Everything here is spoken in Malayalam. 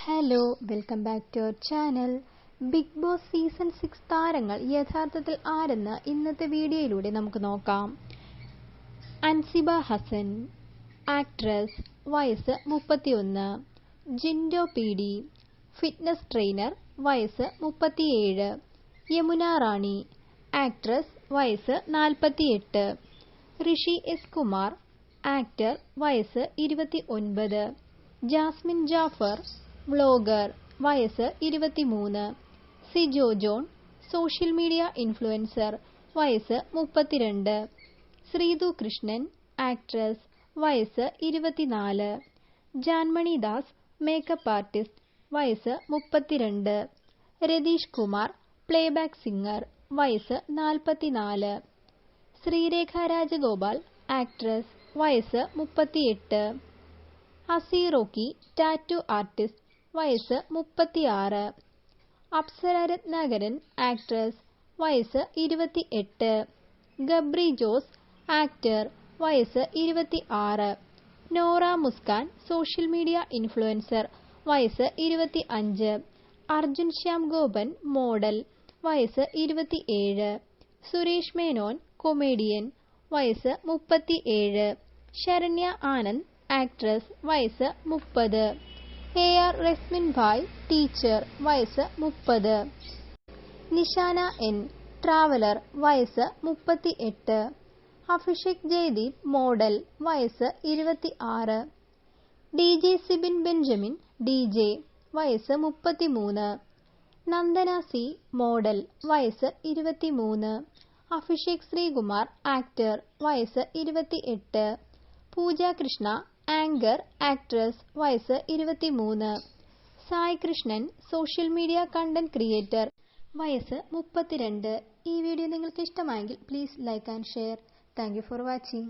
Hello, welcome back to our channel. Bigg Boss season 6 താരങ്ങൾ യഥാർത്ഥത്തിൽ ആരെന്ന് ഇന്നത്തെ വീഡിയോയിലൂടെ നമുക്ക് നോക്കാം. അൻസിബ ഹസൻ, ആക്ട്രസ്, വയസ്സ് 31. ജിൻഡോ പി.ഡി, ഫിറ്റ്നസ് ട്രെയിനർ, വയസ്സ് 37. യമുന റാണി, ആക്ട്രസ്, വയസ്സ് 48. ഋഷി എസ് കുമാർ, ആക്ടർ, വയസ്സ് 29. ജാസ്മിൻ ജാഫർ, വ്ളോഗർ, വയസ്സ് 23. Sijo John, social media influencer, വയസ്സ് 32. ശ്രീതു കൃഷ്ണൻ, ആക്ട്രസ്, വയസ്സ് 24. ജാൻമണി ദാസ്, മേക്കപ്പ് ആർട്ടിസ്റ്റ്, വയസ്സ് 32. രതീഷ് കുമാർ, പ്ലേബാക്ക് സിംഗർ, വയസ്സ് 44. ശ്രീരേഖ രാജഗോപാൽ, ആക്ട്രസ്, വയസ്സ് 38. അസി റോക്കി, ടാറ്റു ആർട്ടിസ്റ്റ്, വയസ്സ് 36. അപ്സര രത്നാകരൻ, ആക്ട്രസ്, വയസ്സ് 28. ഗബ്രി ജോസ്, ആക്ടർ, വയസ്സ് 26. Nora Muskan, social media influencer, വയസ്സ് 25. അർജുൻ ശ്യാം ഗോപൻ, മോഡൽ, വയസ്സ് 27. സുരേഷ് മേനോൻ, കൊമേഡിയൻ, വയസ്സ് 37. ശരണ്യ ആനന്ദ്, ആക്ട്രസ്, വയസ്സ് 30. AR റസ്മിൻ ഭായ്, ടീച്ചർ, വയസ്സ് 30. നിഷാന എൻ, ട്രാവലർ, വയസ്സ് 38. അഭിഷേക് ജയദീപ്, മോഡൽ, വയസ്സ് 26. DJ സിബിൻ ബെഞ്ചമിൻ, DJ, വയസ്സ് 33. നന്ദന സി, മോഡൽ, വയസ്സ് 23. അഭിഷേക് ശ്രീകുമാർ, ആക്ടർ, വയസ്സ് 28. പൂജ കൃഷ്ണ, ആങ്കർ, ആക്ട്രസ്, വയസ്സ് 23. Sai Krishnan, social media content creator, വയസ്സ് 32. ഈ വീഡിയോ നിങ്ങൾക്ക് ഇഷ്ടമായെങ്കിൽ please like and share. Thank you for watching.